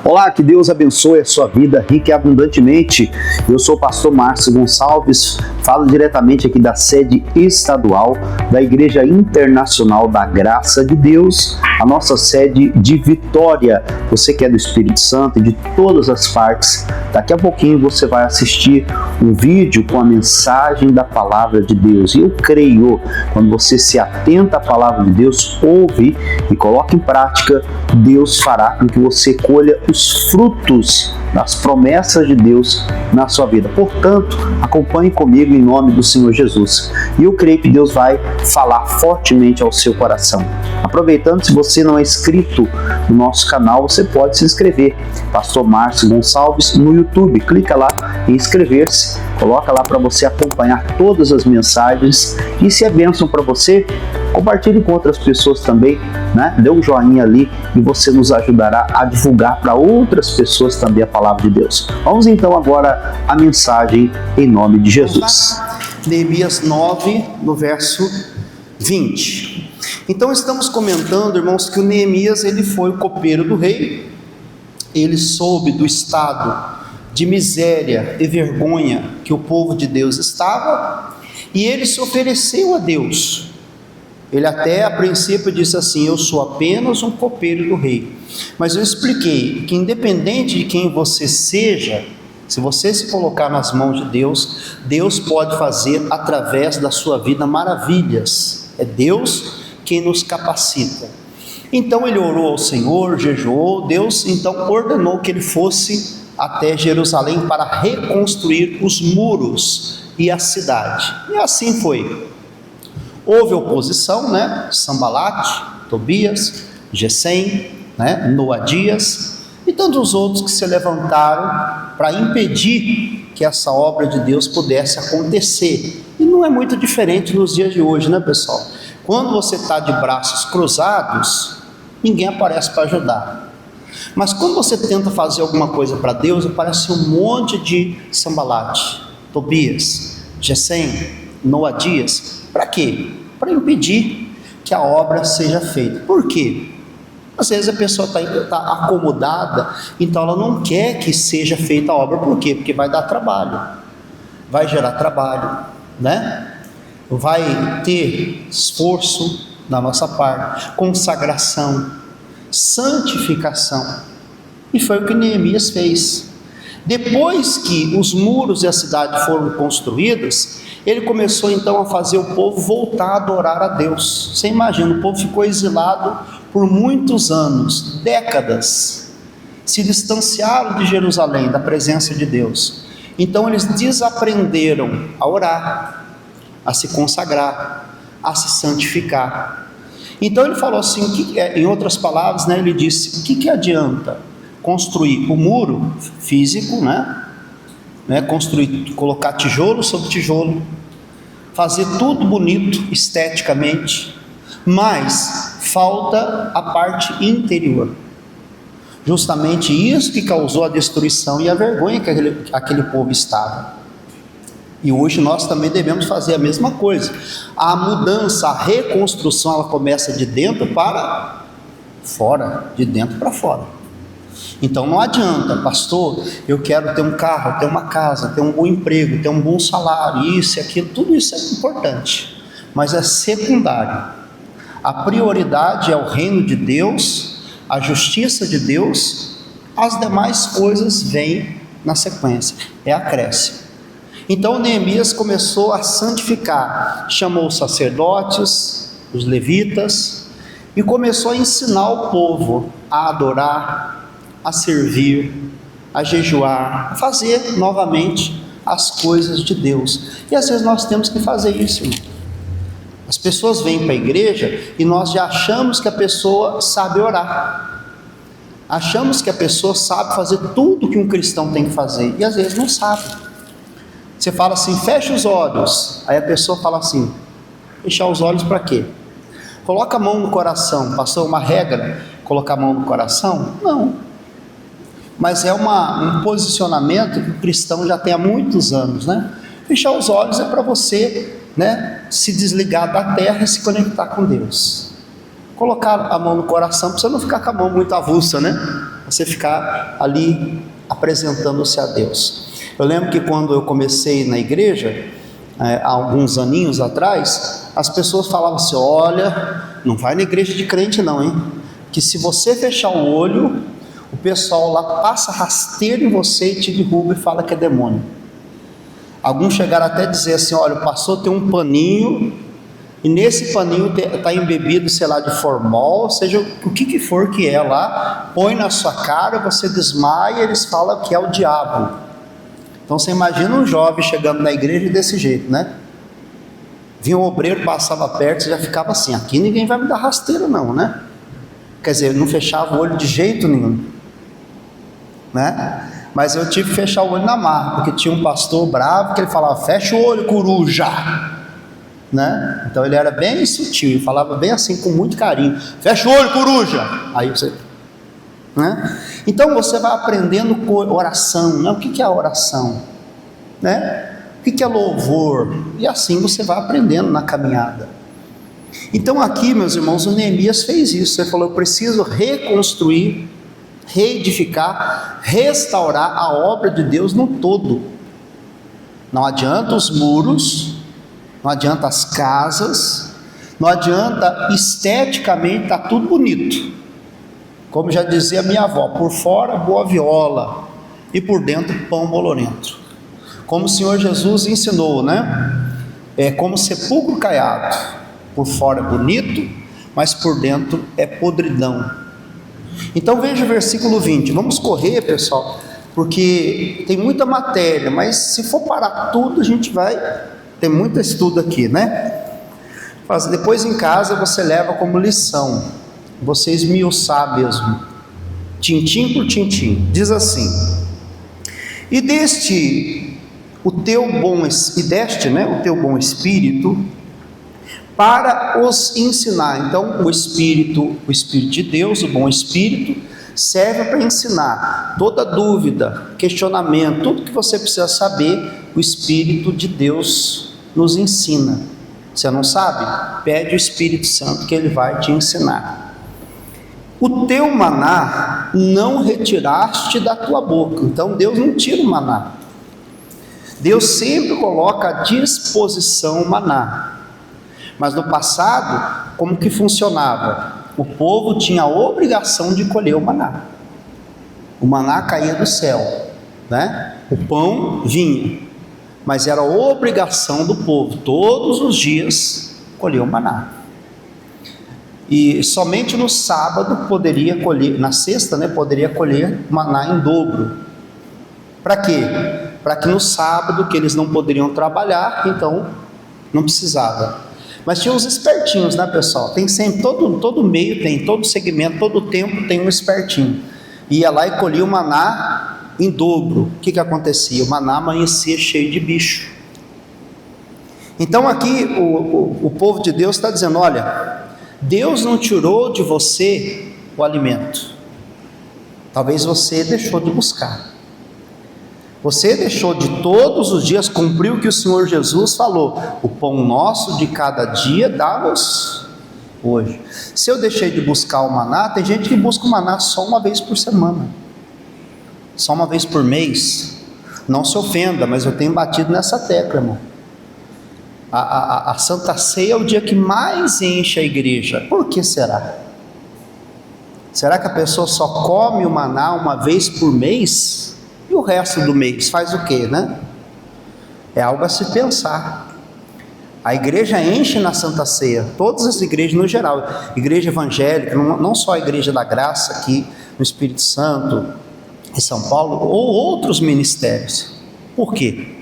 Olá, que Deus abençoe a sua vida rica e abundantemente. Eu sou o pastor Márcio Gonçalves, falo diretamente aqui da sede estadual da Igreja Internacional da Graça de Deus, a nossa sede de Vitória. Você que é do Espírito Santo e de todas as partes, daqui a pouquinho você vai assistir um vídeo com a mensagem da Palavra de Deus. E eu creio, quando você se atenta à Palavra de Deus, ouve e coloca em prática, Deus fará com que você colha os frutos das promessas de Deus na sua vida. Portanto, acompanhe comigo em nome do Senhor Jesus. E eu creio que Deus vai falar fortemente ao seu coração. Aproveitando, se você não é inscrito no nosso canal, você pode se inscrever. Pastor Márcio Gonçalves no YouTube. Clica lá em inscrever-se. Coloca lá para você acompanhar todas as mensagens. E se é bênção para você, compartilhe com outras pessoas também, né? Dê um joinha ali e você nos ajudará a divulgar para outras pessoas também a palavra de Deus. Vamos então agora à mensagem em nome de Jesus. Neemias 9, no verso 20. Então estamos comentando, irmãos, que o Neemias ele foi o copeiro do rei. Ele soube do estado de miséria e vergonha que o povo de Deus estava, e ele se ofereceu a Deus. Ele até a princípio disse assim: eu sou apenas um copeiro do rei. Mas eu expliquei que independente de quem você seja, se você se colocar nas mãos de Deus, Deus pode fazer através da sua vida maravilhas. É Deus quem nos capacita. Então ele orou ao Senhor, jejuou. Deus então ordenou que ele fosse até Jerusalém para reconstruir os muros e a cidade. E assim foi. Houve oposição, né? Sanbalate, Tobias, Gesem, né? Noadias e tantos outros que se levantaram para impedir que essa obra de Deus pudesse acontecer. E não é muito diferente nos dias de hoje, né, pessoal? Quando você está de braços cruzados, ninguém aparece para ajudar. Mas quando você tenta fazer alguma coisa para Deus, aparece um monte de Sanbalate, Tobias, Gesem, Noadias. Para quê? Para impedir que a obra seja feita. Por quê? Às vezes a pessoa está acomodada, então ela não quer que seja feita a obra. Por quê? Porque vai dar trabalho, vai gerar trabalho, né? Vai ter esforço da nossa parte, consagração, santificação. E foi o que Neemias fez. Depois que os muros e a cidade foram construídos, ele começou então a fazer o povo voltar a adorar a Deus. Você imagina, o povo ficou exilado por muitos anos, décadas, se distanciaram de Jerusalém, da presença de Deus. Então eles desaprenderam a orar, a se consagrar, a se santificar. Então ele falou assim, em outras palavras, né, ele disse: o que adianta construir o muro físico, né? Construir, colocar tijolo sobre tijolo, fazer tudo bonito esteticamente, mas falta a parte interior. Justamente isso que causou a destruição e a vergonha que aquele povo estava. E hoje nós também devemos fazer a mesma coisa. A mudança, a reconstrução, ela começa de dentro para fora, de dentro para fora. Então não adianta, pastor, eu quero ter um carro, ter uma casa, ter um bom emprego, ter um bom salário, isso e aquilo, tudo isso é importante, mas é secundário. A prioridade é o reino de Deus, a justiça de Deus, as demais coisas vêm na sequência, é acréscimo. Então Neemias começou a santificar, chamou os sacerdotes, os levitas, e começou a ensinar o povo a adorar, a servir, a jejuar, a fazer novamente as coisas de Deus. E às vezes nós temos que fazer isso, irmão. As pessoas vêm para a igreja e nós já achamos que a pessoa sabe orar, achamos que a pessoa sabe fazer tudo que um cristão tem que fazer, e às vezes não sabe. Você fala assim: fecha os olhos. Aí a pessoa fala assim: fechar os olhos para quê? Coloca a mão no coração. Passou uma regra, colocar a mão no coração? Não. Mas é um posicionamento que o cristão já tem há muitos anos, né? Fechar os olhos é para você, né, se desligar da terra e se conectar com Deus. Colocar a mão no coração para você não ficar com a mão muito avulsa, né? você ficar ali apresentando-se a Deus. Eu lembro que quando eu comecei na igreja, há alguns aninhos atrás, as pessoas falavam assim: olha, não vai na igreja de crente não, hein? Que se você fechar o olho, o pessoal lá passa rasteiro em você e te derruba e fala que é demônio. Alguns chegaram até a dizer assim: olha, o pastor tem um paninho, e nesse paninho está embebido, sei lá, de formol, seja o que for que é lá, põe na sua cara, você desmaia, eles falam que é o diabo. Então você imagina um jovem chegando na igreja desse jeito, né? Vinha um obreiro, passava perto, você já ficava assim: aqui ninguém vai me dar rasteiro não, né? Quer dizer, não fechava o olho de jeito nenhum, né? Mas eu tive que fechar o olho na marra, porque tinha um pastor bravo que ele falava: fecha o olho, coruja, né? Então ele era bem sutil, ele falava bem assim, com muito carinho: fecha o olho, coruja. Aí você, né? Então você vai aprendendo com oração, né? O que é a oração, né? O que é louvor? E assim você vai aprendendo na caminhada. Então aqui, meus irmãos, o Neemias fez isso. Ele falou: eu preciso reconstruir, reedificar, restaurar a obra de Deus no todo. Não adianta os muros, não adianta as casas, não adianta esteticamente estar tudo bonito. Como já dizia minha avó: por fora boa viola e por dentro pão bolorento. Como o Senhor Jesus ensinou, né? É como sepulcro caiado, por fora é bonito, mas por dentro é podridão. Então veja o versículo 20, vamos correr, pessoal, porque tem muita matéria, mas se for parar tudo, a gente vai ter muito estudo aqui, né? Mas depois em casa você leva como lição, você esmiuçar mesmo, tintim por tintim. Diz assim: e deste o teu bom espírito para os ensinar. Então o Espírito de Deus, o bom Espírito, serve para ensinar. Toda dúvida, questionamento, tudo que você precisa saber, o Espírito de Deus nos ensina. Você não sabe? Pede o Espírito Santo que ele vai te ensinar. O teu maná não retiraste da tua boca. Então Deus não tira o maná. Deus sempre coloca à disposição o maná. Mas no passado, como que funcionava? O povo tinha a obrigação de colher o maná. O maná caía do céu, né? O pão vinha, mas era obrigação do povo, todos os dias, colher o maná. E somente no sábado poderia colher, na sexta, né, poderia colher maná em dobro. Para quê? Para que no sábado, que eles não poderiam trabalhar, então não precisava. Mas tinha uns espertinhos, né, pessoal? Tem sempre, todo meio tem, todo segmento, todo tempo tem um espertinho. Ia lá e colhia o maná em dobro. O que acontecia? O maná amanhecia cheio de bicho. Então aqui o povo de Deus está dizendo: olha, Deus não tirou de você o alimento. Talvez você deixou de buscar. Você deixou de todos os dias cumprir o que o Senhor Jesus falou: o pão nosso de cada dia dá-nos hoje. Se eu deixei de buscar o maná, tem gente que busca o maná só uma vez por semana, só uma vez por mês. Não se ofenda, mas eu tenho batido nessa tecla, irmão. A Santa Ceia é o dia que mais enche a igreja. Por que será? Será que a pessoa só come o maná uma vez por mês? E o resto do mês faz o quê, né? É algo a se pensar. A igreja enche na Santa Ceia, todas as igrejas no geral, igreja evangélica, não só a Igreja da Graça aqui no Espírito Santo, em São Paulo, ou outros ministérios. Por quê?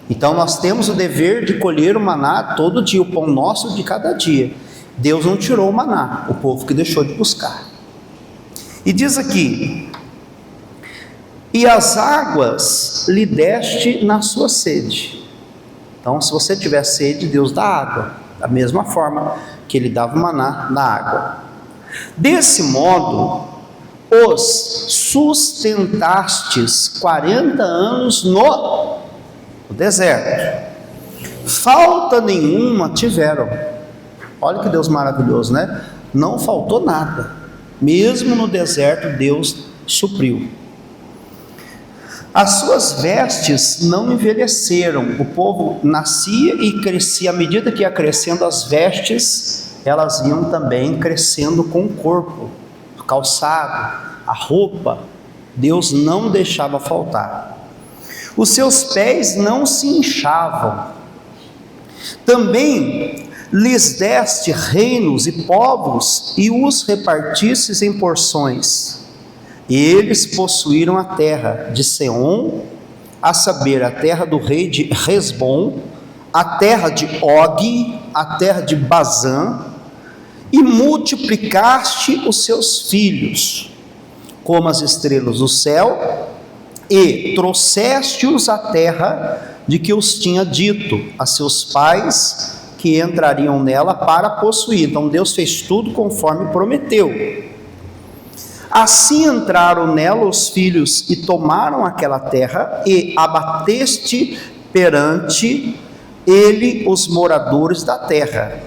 Então nós temos o dever de colher o maná todo dia, o pão nosso de cada dia. Deus não tirou o maná, o povo que deixou de buscar. E diz aqui: e as águas lhe deste na sua sede. Então, se você tiver sede, Deus dá água, da mesma forma que ele dava o maná na água. Desse modo, os sustentastes 40 anos no deserto. Falta nenhuma tiveram. Olha que Deus maravilhoso, né? Não faltou nada. Mesmo no deserto, Deus supriu. As suas vestes não envelheceram. O povo nascia e crescia. À medida que ia crescendo, as vestes, elas iam também crescendo com o corpo. O calçado, a roupa, Deus não deixava faltar. Os seus pés não se inchavam. Também lhes deste reinos e povos e os repartistes em porções. E eles possuíram a terra de Seom, a saber, a terra do rei de Hesbom, a terra de Og, a terra de Bazã, e multiplicaste os seus filhos, como as estrelas do céu, e trouxeste-os à terra de que os tinha dito a seus pais, que entrariam nela para possuir. Então Deus fez tudo conforme prometeu. Assim entraram nela os filhos e tomaram aquela terra, e abateste perante ele os moradores da terra,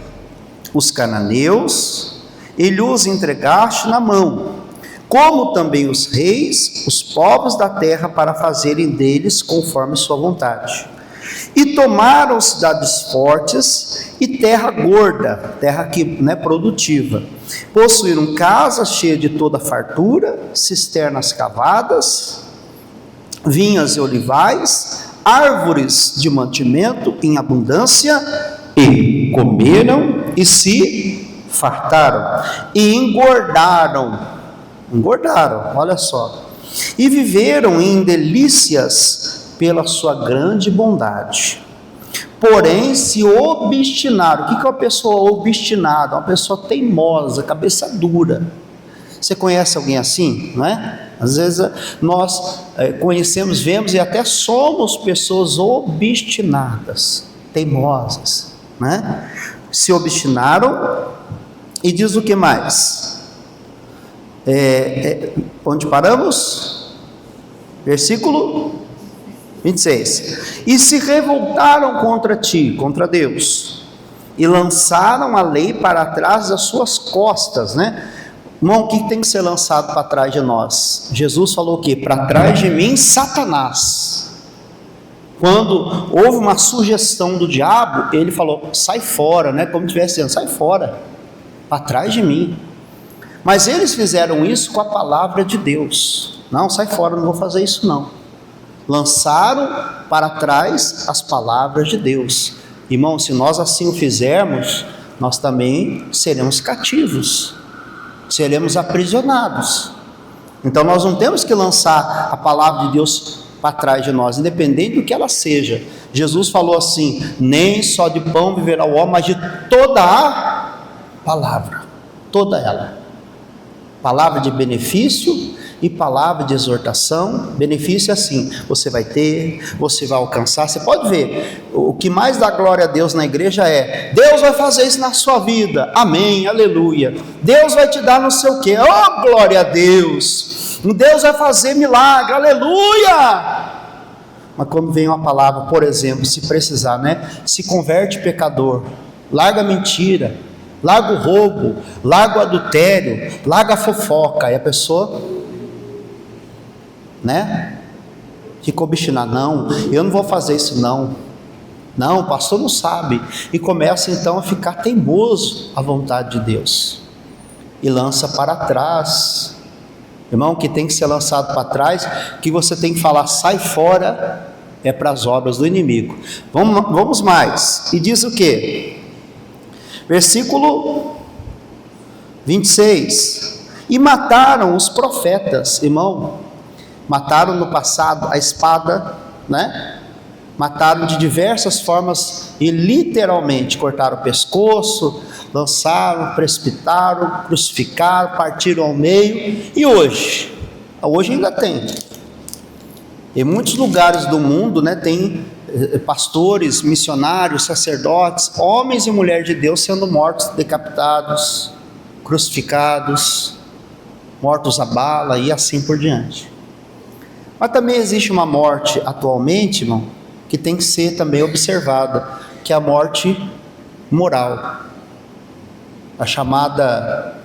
os cananeus, e lhes entregaste na mão, como também os reis, os povos da terra, para fazerem deles conforme sua vontade. E tomaram cidades fortes e terra gorda, terra que não é produtiva. Possuíram casas cheias de toda fartura, cisternas cavadas, vinhas e olivais, árvores de mantimento em abundância, e comeram e se fartaram, e engordaram, olha só, e viveram em delícias pela sua grande bondade. Porém se obstinaram. O que é uma pessoa obstinada? Uma pessoa teimosa, cabeça dura. Você conhece alguém assim, não é? Às vezes nós conhecemos, vemos e até somos pessoas obstinadas, teimosas, né? Se obstinaram. E diz o que mais? Onde paramos? Versículo 26. E se revoltaram contra ti, contra Deus, e lançaram a lei para trás das suas costas, né? Irmão, o que tem que ser lançado para trás de nós? Jesus falou o quê? Para trás de mim, Satanás. Quando houve uma sugestão do diabo, ele falou, sai fora, né? Como estivesse dizendo, sai fora, para trás de mim. Mas eles fizeram isso com a palavra de Deus. Não, sai fora, não vou fazer isso não. Lançaram para trás as palavras de Deus. Irmão, se nós assim o fizermos, nós também seremos cativos, seremos aprisionados. Então nós não temos que lançar a palavra de Deus para trás de nós, independente do que ela seja. Jesus falou assim, nem só de pão viverá o homem, mas de toda a palavra, toda ela. Palavra de benefício e palavra de exortação. Benefício é assim, você vai ter, você vai alcançar. Você pode ver, o que mais dá glória a Deus na igreja é, Deus vai fazer isso na sua vida, amém, aleluia. Deus vai te dar não sei o que, oh glória a Deus. Deus vai fazer milagre, aleluia. Mas quando vem uma palavra, por exemplo, se precisar, né, se converte pecador, larga a mentira, larga o roubo, larga o adultério, larga a fofoca, e a pessoa, né, fica obstinada, não, eu não vou fazer isso não, o pastor não sabe, e começa então a ficar teimoso à vontade de Deus, e lança para trás. Irmão, que tem que ser lançado para trás, que você tem que falar, sai fora, é para as obras do inimigo. Vamos mais, e diz o que? Versículo 26, e mataram os profetas, irmão, mataram no passado a espada, né? Mataram de diversas formas e literalmente cortaram o pescoço, lançaram, precipitaram, crucificaram, partiram ao meio. E hoje ainda tem. Em muitos lugares do mundo, né, tem pastores, missionários, sacerdotes, homens e mulheres de Deus sendo mortos, decapitados, crucificados, mortos a bala e assim por diante. Mas também existe uma morte atualmente, irmão, que tem que ser também observada, que é a morte moral.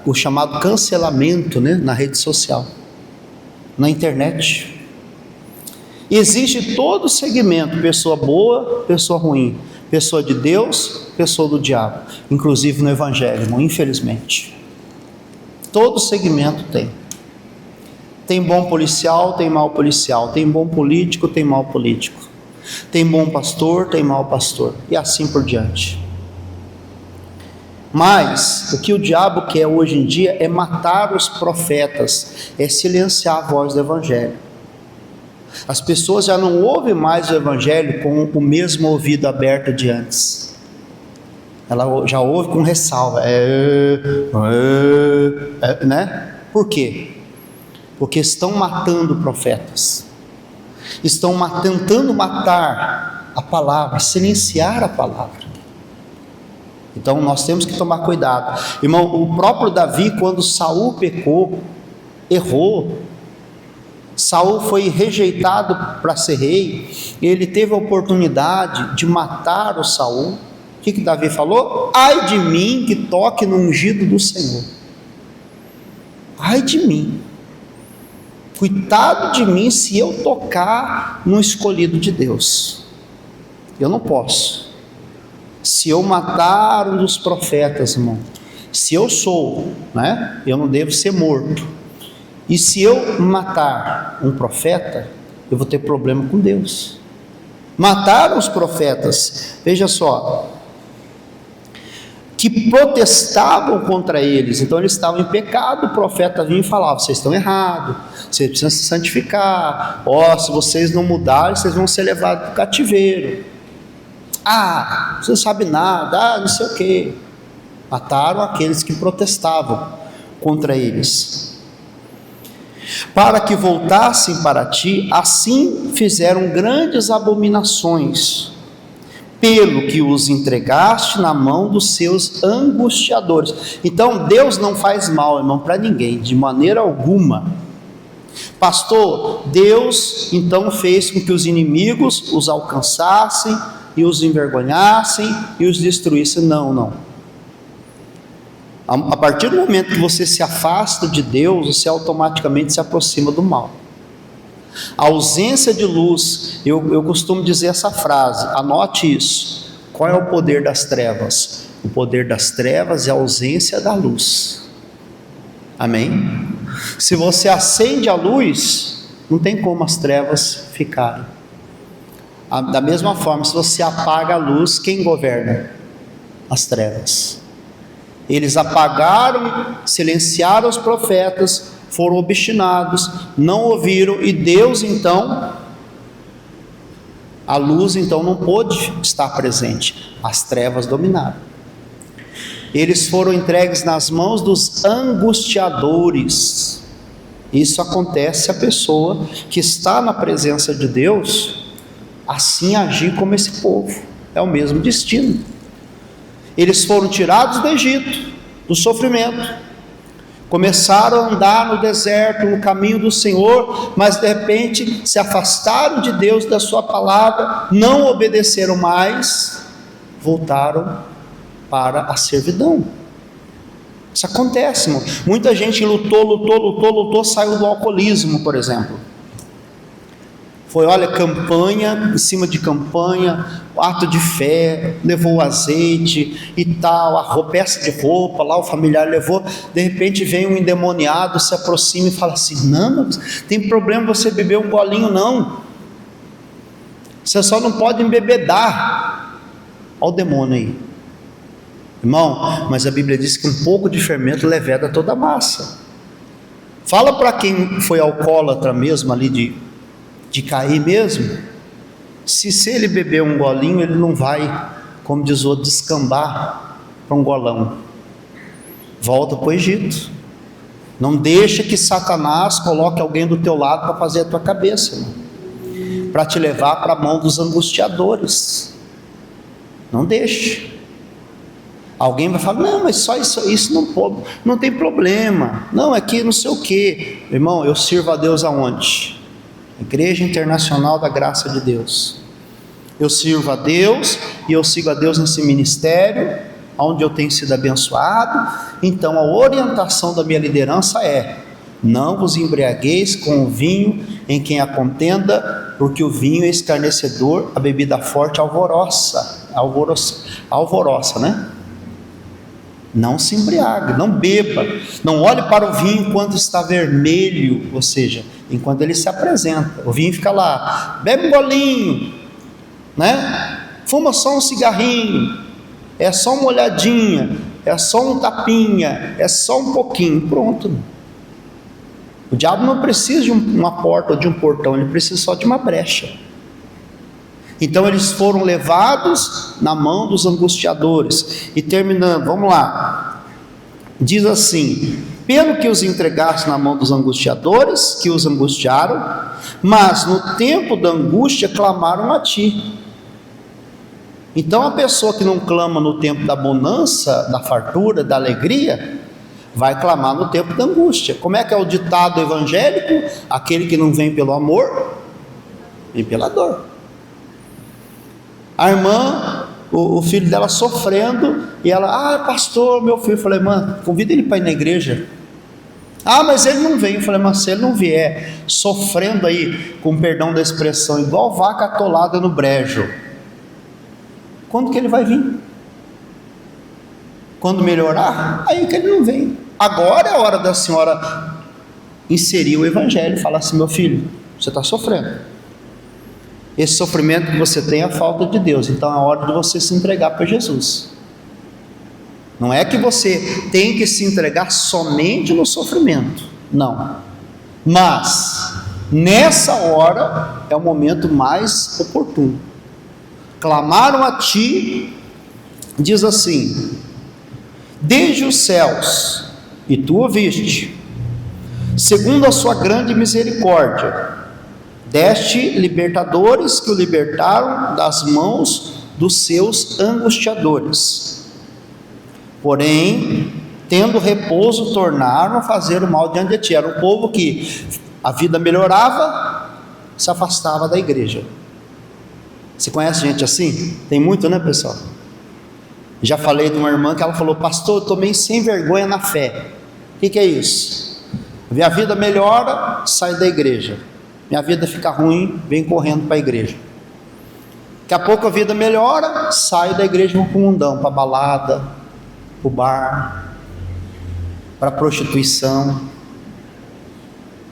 o chamado cancelamento, né, na rede social, na internet. Existe todo segmento, pessoa boa, pessoa ruim, pessoa de Deus, pessoa do diabo, inclusive no evangelho, irmão, infelizmente. Todo segmento tem. Tem bom policial, tem mau policial, tem bom político, tem mau político, tem bom pastor, tem mau pastor, e assim por diante. Mas o que o diabo quer hoje em dia é matar os profetas, é silenciar a voz do evangelho. As pessoas já não ouvem mais o evangelho com o mesmo ouvido aberto de antes. Ela já ouve com ressalva, né? Por quê? Porque estão matando profetas, estão tentando matar a palavra, silenciar a palavra. Então nós temos que tomar cuidado, irmão. O próprio Davi, quando Saul pecou, errou, Saul foi rejeitado para ser rei, ele teve a oportunidade de matar o Saul. O que Davi falou? Ai de mim que toque no ungido do Senhor. Ai de mim, coitado de mim se eu tocar no escolhido de Deus. Eu não posso. Se eu matar um dos profetas, irmão, se eu sou, né, eu não devo ser morto. E se eu matar um profeta, eu vou ter problema com Deus. Mataram os profetas, veja só, que protestavam contra eles. Então eles estavam em pecado. O profeta vinha e falava: vocês estão errados, vocês precisam se santificar, se vocês não mudarem, vocês vão ser levados para o cativeiro. Você não sabe nada, não sei o que. Mataram aqueles que protestavam contra eles. Para que voltassem para ti, assim fizeram grandes abominações, pelo que os entregaste na mão dos seus angustiadores. Então Deus não faz mal, irmão, para ninguém, de maneira alguma. Pastor, Deus então fez com que os inimigos os alcançassem e os envergonhassem e os destruíssem. Não. A partir do momento que você se afasta de Deus, você automaticamente se aproxima do mal. A ausência de luz, eu costumo dizer essa frase, anote isso. Qual é o poder das trevas? O poder das trevas é a ausência da luz. Amém? Se você acende a luz, não tem como as trevas ficarem. Da mesma forma, se você apaga a luz, quem governa? As trevas. Eles apagaram, silenciaram os profetas, foram obstinados, não ouviram, e Deus então, a luz então não pôde estar presente, as trevas dominaram. Eles foram entregues nas mãos dos angustiadores. Isso acontece se a pessoa que está na presença de Deus assim agir como esse povo, é o mesmo destino. Eles foram tirados do Egito, do sofrimento, começaram a andar no deserto, no caminho do Senhor, mas de repente se afastaram de Deus, da sua palavra, não obedeceram mais, voltaram para a servidão. Isso acontece, irmão. Muita gente lutou, saiu do alcoolismo, por exemplo. Foi, campanha em cima de campanha, ato de fé, levou o azeite e tal, peça de roupa, lá o familiar levou. De repente vem um endemoniado, se aproxima e fala assim: não, tem problema você beber um golinho, não, você só não pode embebedar. Olha o demônio aí, irmão. Mas a Bíblia diz que um pouco de fermento leveda toda a massa. Fala para quem foi alcoólatra mesmo ali, de cair mesmo, se ele beber um golinho, ele não vai, como diz o outro, descambar para um golão. Volta para o Egito. Não deixa que Satanás coloque alguém do teu lado para fazer a tua cabeça, para te levar para a mão dos angustiadores. Não deixe. Alguém vai falar: não, mas só isso não pode, não tem problema, não, é que não sei o que. Irmão, eu sirvo a Deus aonde? Igreja Internacional da Graça de Deus. Eu sirvo a Deus e eu sigo a Deus nesse ministério, onde eu tenho sido abençoado. Então a orientação da minha liderança é: não vos embriagueis com o vinho em quem há contenda, porque o vinho é escarnecedor, a bebida forte alvoroça, né? Não se embriague, não beba, não olhe para o vinho enquanto está vermelho, ou seja, enquanto ele se apresenta. O vinho fica lá, bebe um golinho, né? Fuma só um cigarrinho, é só uma olhadinha, é só um tapinha, é só um pouquinho, pronto. O diabo não precisa de uma porta ou de um portão, ele precisa só de uma brecha. Então eles foram levados na mão dos angustiadores. E terminando, vamos lá, diz assim: pelo que os entregaste na mão dos angustiadores, que os angustiaram, mas no tempo da angústia clamaram a ti. Então a pessoa que não clama no tempo da bonança, da fartura, da alegria, vai clamar no tempo da angústia. Como é que é o ditado evangélico? Aquele que não vem pelo amor, vem pela dor. A irmã, o filho dela sofrendo, e ela: pastor, meu filho. Eu falei: irmã, convida ele para ir na igreja. Mas ele não vem. Eu falei: mas se ele não vier sofrendo aí, com perdão da expressão, igual vaca atolada no brejo, quando que ele vai vir? Quando melhorar? Aí que ele não vem. Agora é a hora da senhora inserir o evangelho, falar assim: meu filho, você está sofrendo, esse sofrimento que você tem é a falta de Deus, então é a hora de você se entregar para Jesus. Não é que você tem que se entregar somente no sofrimento, não, mas nessa hora é o momento mais oportuno. Clamaram a ti, diz assim: desde os céus, e tu ouviste, segundo a sua grande misericórdia, deste libertadores que o libertaram das mãos dos seus angustiadores. Porém, tendo repouso, tornaram a fazer o mal diante de ti. Era um povo que a vida melhorava, se afastava da igreja. Você conhece gente assim? Tem muito, né, pessoal? Já falei de uma irmã que ela falou: pastor, eu estou meio sem vergonha na fé. O que é isso? Minha vida melhora, sai da igreja. Minha vida fica ruim, vem correndo para a igreja. Daqui a pouco a vida melhora, saio da igreja e vou para o mundão, para a balada, para o bar, para a prostituição.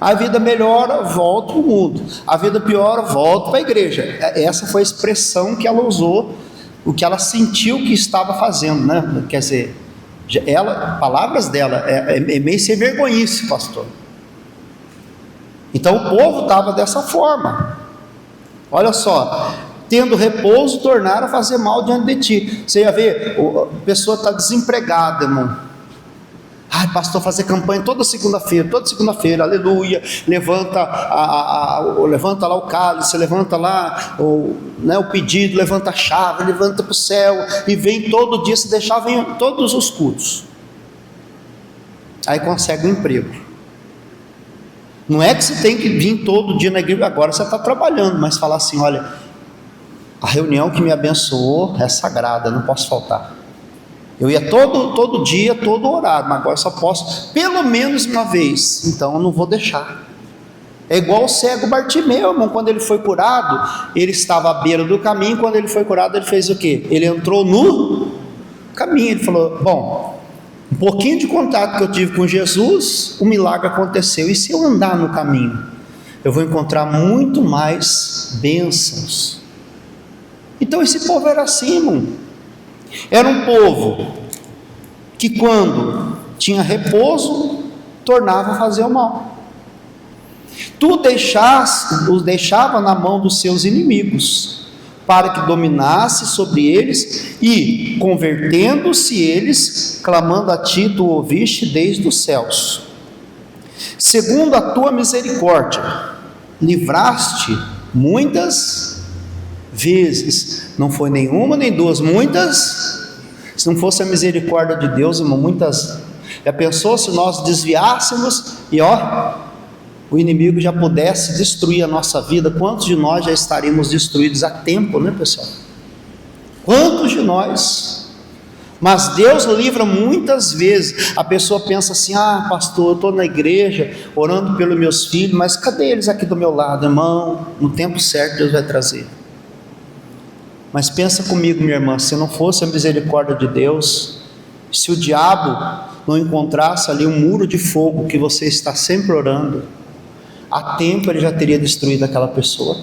A vida melhora, volto para o mundo. A vida piora, volto para a igreja. Essa foi a expressão que ela usou, o que ela sentiu que estava fazendo, né? Quer dizer, palavras dela, é meio sem vergonhice, pastor. Então o povo estava dessa forma. Olha só: tendo repouso, tornaram a fazer mal diante de ti. Você ia ver, a pessoa está desempregada, irmão. Pastor, fazer campanha toda segunda-feira, aleluia, levanta lá o cálice, levanta lá o pedido, levanta a chave, levanta para o céu, e vem todo dia, se deixar, vem todos os cultos. Aí consegue um emprego. Não é que você tem que vir todo dia na igreja, agora você está trabalhando, mas falar assim: olha, a reunião que me abençoou é sagrada, não posso faltar. Eu ia todo dia, todo horário, mas agora só posso pelo menos uma vez, então eu não vou deixar. É igual o cego Bartimeu, irmão. Quando ele foi curado, ele estava à beira do caminho. Quando ele foi curado, ele fez o quê? Ele entrou no caminho. Ele falou: bom, um pouquinho de contato que eu tive com Jesus, o milagre aconteceu. E se eu andar no caminho, eu vou encontrar muito mais bênçãos. Então esse povo era assim, irmão. Era um povo que, quando tinha repouso, tornava a fazer o mal. Tu os deixava na mão dos seus inimigos, para que dominasse sobre eles, e, convertendo-se eles, clamando a ti, tu ouviste desde os céus. Segundo a tua misericórdia, livraste muitas vezes, não foi nenhuma nem duas, muitas. Se não fosse a misericórdia de Deus, irmão, muitas. Já pensou se nós desviássemos e o inimigo já pudesse destruir a nossa vida? Quantos de nós já estaríamos destruídos há tempo, né, pessoal? Quantos de nós? Mas Deus livra muitas vezes. A pessoa pensa assim: ah, pastor, eu estou na igreja orando pelos meus filhos, mas cadê eles aqui do meu lado? Irmão, no tempo certo Deus vai trazer. Mas pensa comigo, minha irmã, se não fosse a misericórdia de Deus, se o diabo não encontrasse ali um muro de fogo que você está sempre orando, há tempo ele já teria destruído aquela pessoa.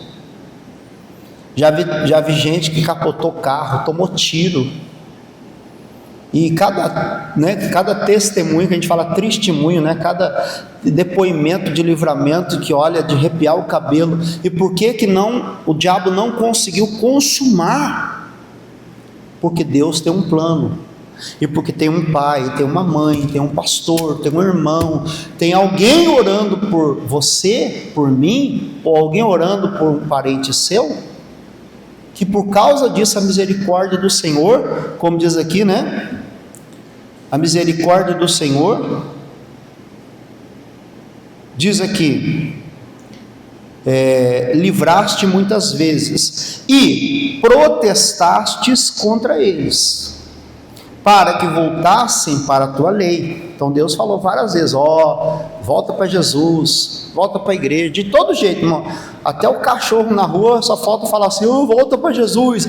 Já vi gente que capotou carro, tomou tiro. E cada testemunho, que a gente fala testemunho, cada depoimento de livramento que olha de arrepiar o cabelo. E por que o diabo não conseguiu consumar? Porque Deus tem um plano, e porque tem um pai, tem uma mãe, tem um pastor, tem um irmão, tem alguém orando por você, por mim, ou alguém orando por um parente seu, que por causa disso a misericórdia do Senhor, como diz aqui, a misericórdia do Senhor, diz aqui, livraste muitas vezes, e protestastes contra eles, para que voltassem para a tua lei. Então Deus falou várias vezes: volta para Jesus, volta para a igreja, de todo jeito, irmão. Até o cachorro na rua só falta falar assim: volta para Jesus,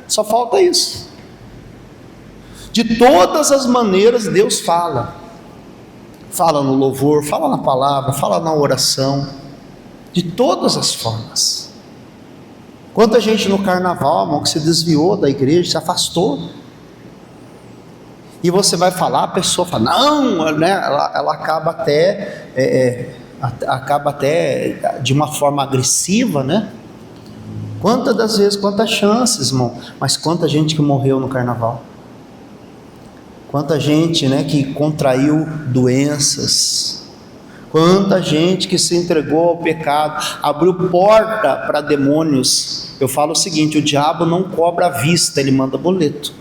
só falta isso. De todas as maneiras Deus fala no louvor, fala na palavra, fala na oração, de todas as formas. Quanta gente no carnaval, irmão, que se desviou da igreja, se afastou, e você vai falar, a pessoa fala, não, ela acaba até de uma forma agressiva, Quantas das vezes, quantas chances, irmão, mas quanta gente que morreu no carnaval, quanta gente que contraiu doenças, quanta gente que se entregou ao pecado, abriu porta para demônios. Eu falo o seguinte: o diabo não cobra à vista, ele manda boleto.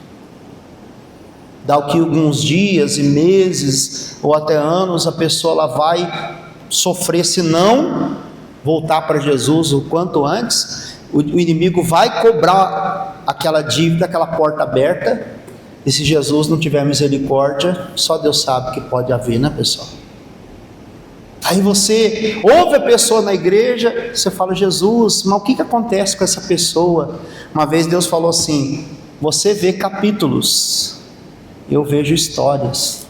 Daqui alguns dias e meses, ou até anos, a pessoa ela vai sofrer, se não voltar para Jesus o quanto antes, o inimigo vai cobrar aquela dívida, aquela porta aberta. E se Jesus não tiver misericórdia, só Deus sabe que pode haver, pessoal? Aí você ouve a pessoa na igreja, você fala: Jesus, mas o que acontece com essa pessoa? Uma vez Deus falou assim: você vê capítulos, eu vejo histórias.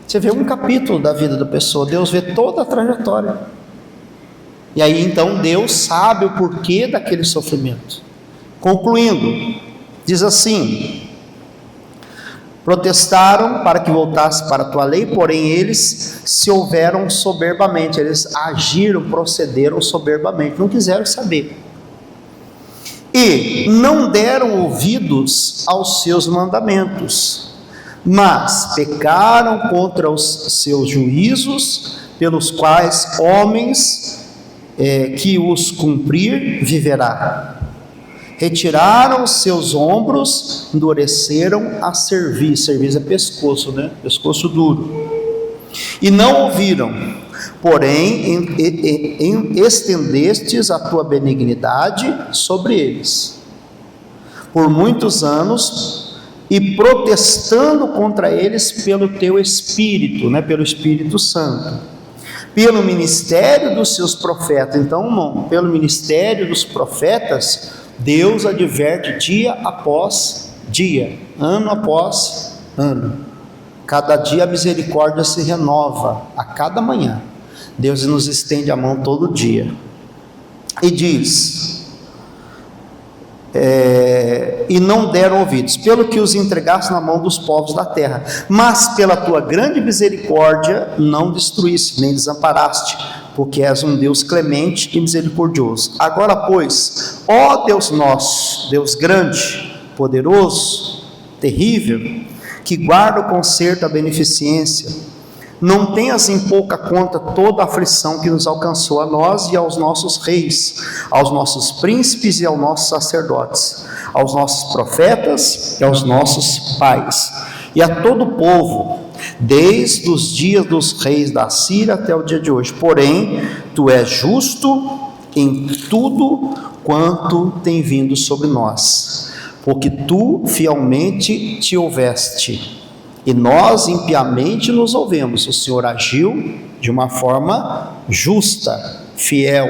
Você vê um capítulo da vida da pessoa, Deus vê toda a trajetória. E aí então Deus sabe o porquê daquele sofrimento. Concluindo, diz assim: protestaram para que voltasse para a tua lei, porém eles se houveram soberbamente, eles agiram, procederam soberbamente, não quiseram saber, e não deram ouvidos aos seus mandamentos, mas pecaram contra os seus juízos, pelos quais homens que os cumprir viverá. Retiraram os seus ombros, endureceram a cerviz. Cerviz é pescoço, pescoço duro. E não ouviram, porém estendestes a tua benignidade sobre eles por muitos anos, e protestando contra eles pelo teu Espírito, pelo Espírito Santo, pelo ministério dos seus profetas. Então, irmão, pelo ministério dos profetas, Deus adverte dia após dia, ano após ano. Cada dia a misericórdia se renova, a cada manhã. Deus nos estende a mão todo dia. E diz: e não deram ouvidos, pelo que os entregaste na mão dos povos da terra, mas pela tua grande misericórdia não destruíste, nem desamparaste, porque és um Deus clemente e misericordioso. Agora, pois, ó Deus nosso, Deus grande, poderoso, terrível, que guarda o conserto, a beneficência, não tenhas em pouca conta toda a aflição que nos alcançou a nós e aos nossos reis, aos nossos príncipes e aos nossos sacerdotes, aos nossos profetas e aos nossos pais, e a todo o povo, desde os dias dos reis da Síria até o dia de hoje. Porém, tu és justo em tudo quanto tem vindo sobre nós, porque tu fielmente te houveste, e nós impiamente nos houvemos. O Senhor agiu de uma forma justa, fiel.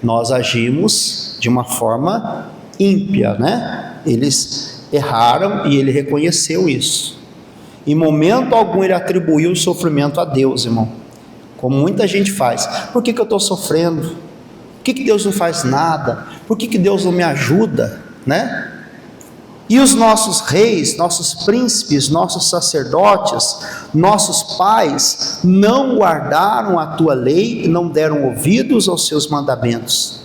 Nós agimos de uma forma ímpia, né? Eles erraram e ele reconheceu isso. Em momento algum ele atribuiu o sofrimento a Deus, irmão, como muita gente faz. Por que eu estou sofrendo? Por que Deus não faz nada? Por que Deus não me ajuda, né? E os nossos reis, nossos príncipes, nossos sacerdotes, nossos pais não guardaram a tua lei e não deram ouvidos aos seus mandamentos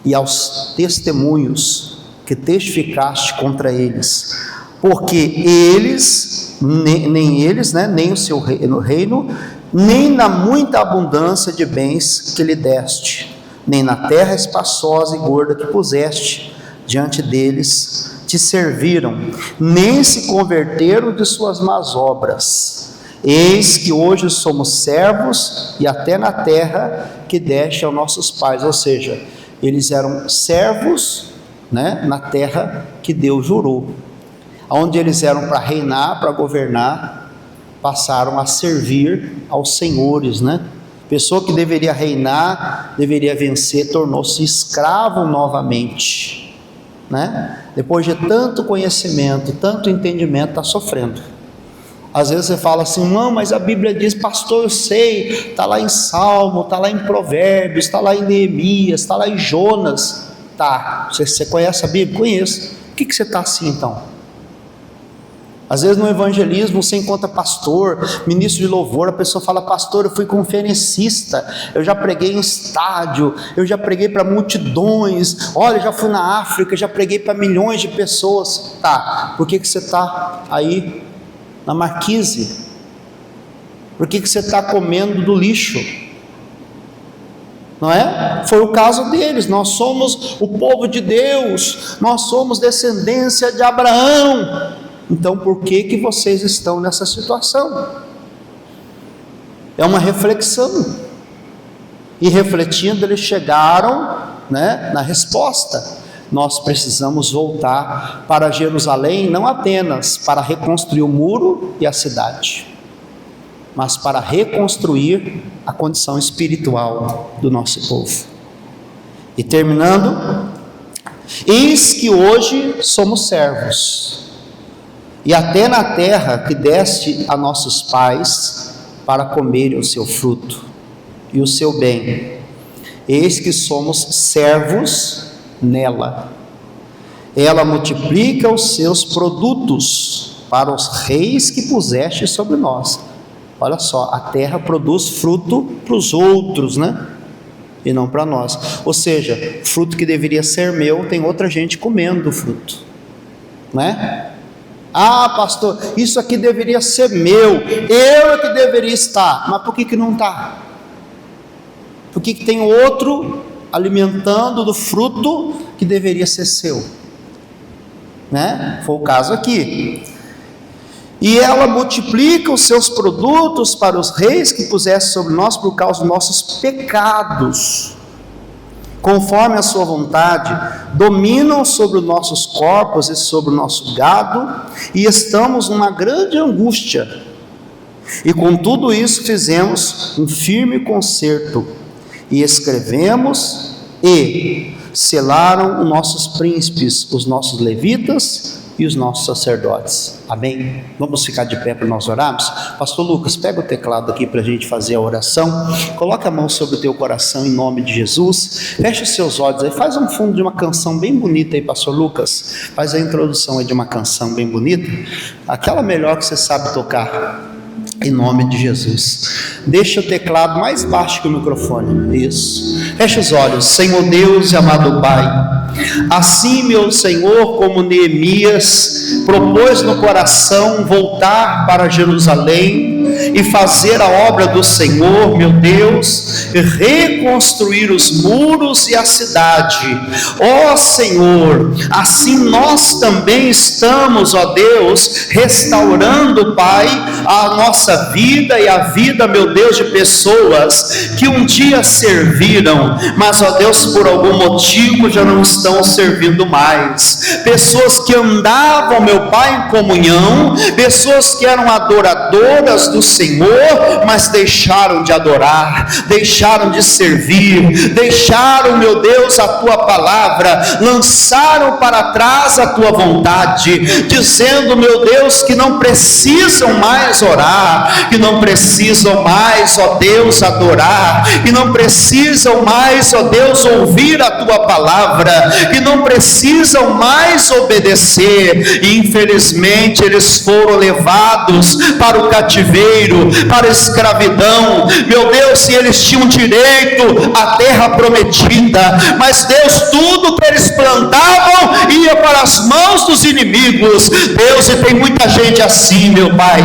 e aos testemunhos que testificaste contra eles, porque eles, nem eles, né, nem o seu reino, nem na muita abundância de bens que lhe deste, nem na terra espaçosa e gorda que puseste diante deles, te serviram, nem se converteram de suas más obras. Eis que hoje somos servos e até na terra que deste aos nossos pais. Ou seja, eles eram servos, né, na terra que Deus jurou. Onde eles eram para reinar, para governar, passaram a servir aos senhores, né? Pessoa que deveria reinar, deveria vencer, tornou-se escravo novamente, né? Depois de tanto conhecimento, tanto entendimento, está sofrendo. Às vezes você fala assim: não, mas a Bíblia diz, pastor, eu sei, está lá em Salmo, está lá em Provérbios, está lá em Neemias, está lá em Jonas. Tá, você conhece a Bíblia? Conheço. Por que você está assim então? Às vezes no evangelismo você encontra pastor, ministro de louvor, a pessoa fala: pastor, eu fui conferencista, eu já preguei em estádio, eu já preguei para multidões, olha, já fui na África, já preguei para milhões de pessoas. Tá, por que você está aí na marquise? Por que você está comendo do lixo? Não é? Foi o caso deles. Nós somos o povo de Deus, nós somos descendência de Abraão. Então por que vocês estão nessa situação? É uma reflexão. E refletindo, eles chegaram, né, na resposta: nós precisamos voltar para Jerusalém, não apenas para reconstruir o muro e a cidade, mas para reconstruir a condição espiritual do nosso povo. E terminando, eis que hoje somos servos, e até na terra que deste a nossos pais, para comerem o seu fruto e o seu bem, eis que somos servos nela. Ela multiplica os seus produtos para os reis que puseste sobre nós. Olha só, a terra produz fruto para os outros, né? E não para nós. Ou seja, fruto que deveria ser meu, tem outra gente comendo o fruto, né? Ah, pastor, isso aqui deveria ser meu, eu é que deveria estar. Mas por que não está? Por que tem outro alimentando do fruto que deveria ser seu, né? Foi o caso aqui. E ela multiplica os seus produtos para os reis que puseste sobre nós por causa dos nossos pecados, conforme a sua vontade, dominam sobre os nossos corpos e sobre o nosso gado, e estamos numa grande angústia. E com tudo isso fizemos um firme concerto, e escrevemos e selaram os nossos príncipes, os nossos levitas e os nossos sacerdotes. Amém? Vamos ficar de pé para nós orarmos? Pastor Lucas, pega o teclado aqui para a gente fazer a oração. Coloca a mão sobre o teu coração em nome de Jesus. Fecha os seus olhos aí. Faz um fundo de uma canção bem bonita aí, pastor Lucas. Faz a introdução aí de uma canção bem bonita. Aquela melhor que você sabe tocar. Em nome de Jesus. Deixa o teclado mais baixo que o microfone. Isso. Fecha os olhos. Senhor Deus e amado Pai, assim, meu Senhor, como Neemias propôs no coração voltar para Jerusalém e fazer a obra do Senhor, meu Deus, reconstruir os muros e a cidade. Ó Senhor, assim nós também estamos, ó Deus, restaurando, Pai, a nossa vida e a vida, meu Deus, de pessoas que um dia serviram, mas, ó Deus, por algum motivo já não estão servindo mais. Pessoas que andavam, meu Pai, em comunhão, pessoas que eram adoradoras do Senhor, mas deixaram de adorar, deixaram de servir, deixaram, meu Deus, a tua palavra, lançaram para trás a tua vontade, dizendo, meu Deus, que não precisam mais orar, que não precisam mais, ó Deus, adorar, que não precisam mais, ó Deus, ouvir a tua palavra, que não precisam mais obedecer, e infelizmente eles foram levados para o cativeiro, para a escravidão. Meu Deus, se eles tinham direito à terra prometida, mas Deus, tudo que eles plantavam ia para as mãos dos inimigos. Deus, e tem muita gente assim, meu Pai,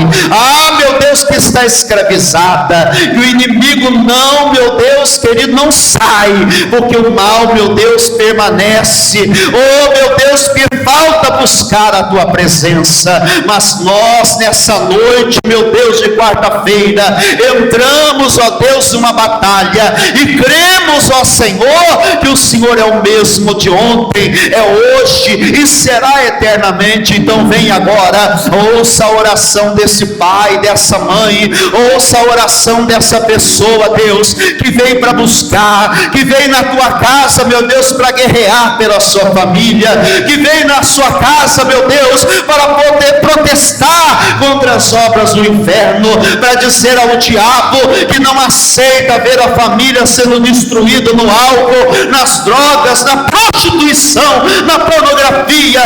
meu Deus, que está escravizada, e o inimigo não, meu Deus querido, não sai, porque o mal, meu Deus, permanece. Meu Deus, que falta buscar a tua presença, mas nós nessa noite, meu Deus, de quarta-feira, entramos, ó Deus, numa batalha, e cremos, ó Senhor, que o Senhor é o mesmo de ontem, é hoje e será eternamente. Então vem agora, ouça a oração desse pai, dessa mãe, ouça a oração dessa pessoa, Deus, que vem para buscar, que vem na tua casa, meu Deus, para guerrear pela sua família, que vem na sua casa, meu Deus, para poder protestar contra as obras do inferno, para dizer ao diabo que não aceita ver a família sendo destruída no álcool, nas drogas, na prostituição, na pornografia,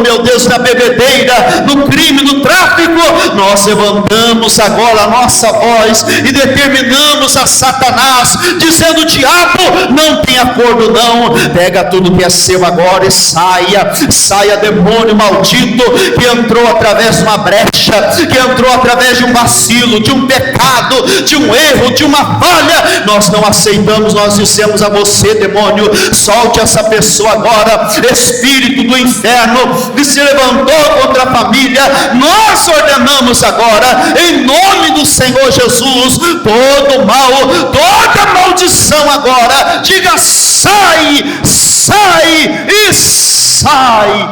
meu Deus, na bebedeira, no crime, no tráfico. Nós levantamos agora a nossa voz e determinamos a Satanás, dizendo: diabo, não tem acordo não, pega tudo que é seu agora e saia demônio maldito, que entrou através de uma brecha, que entrou através de um vacilo, de um pecado, de um erro, de uma falha. Nós não aceitamos, nós dissemos a você, demônio, solte essa pessoa agora. Espírito do inferno que se levantou contra a família, nós ordenamos agora, em nome do Senhor Jesus, todo mal, toda maldição agora, diga: sai, sai e sai,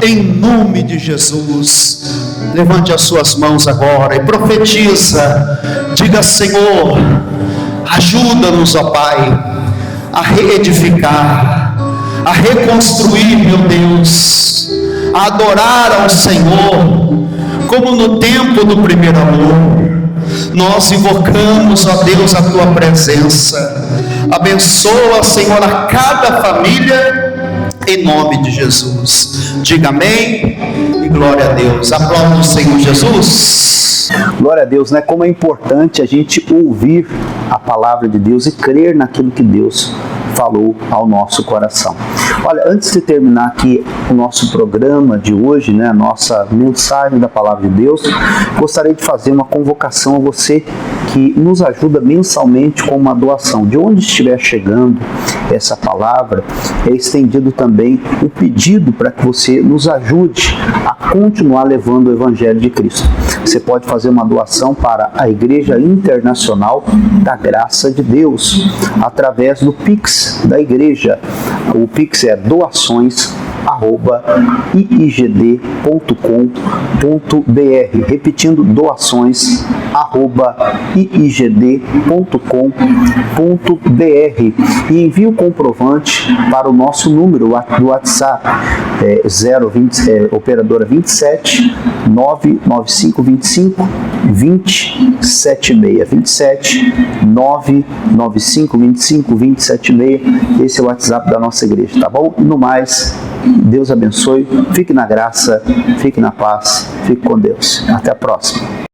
em nome de Jesus. Levante as suas mãos agora e profetiza, diga: Senhor, ajuda-nos, ó Pai, a reedificar, a reconstruir, meu Deus, a adorar ao Senhor, como no tempo do primeiro amor. Nós invocamos, ó Deus, a tua presença. Abençoa, Senhor, a cada família, em nome de Jesus. Diga amém e glória a Deus. Aplauda o Senhor Jesus. Glória a Deus, né? Como é importante a gente ouvir a palavra de Deus e crer naquilo que Deus falou ao nosso coração. Olha, antes de terminar aqui o nosso programa de hoje, né, a nossa mensagem da palavra de Deus, gostaria de fazer uma convocação a você que nos ajuda mensalmente com uma doação. De onde estiver chegando essa palavra, é estendido também o pedido para que você nos ajude a continuar levando o Evangelho de Cristo. Você pode fazer uma doação para a Igreja Internacional da Graça de Deus, através do Pix da igreja. O Pix é doações@iigd.com.br, repetindo, doações@iigd.com.br, e envie o comprovante para o nosso número do WhatsApp, operadora 27 99525 276, 27 99525 276. Esse é o WhatsApp da nossa igreja, tá bom? E no mais, Deus abençoe, fique na graça, fique na paz, fique com Deus. Até a próxima.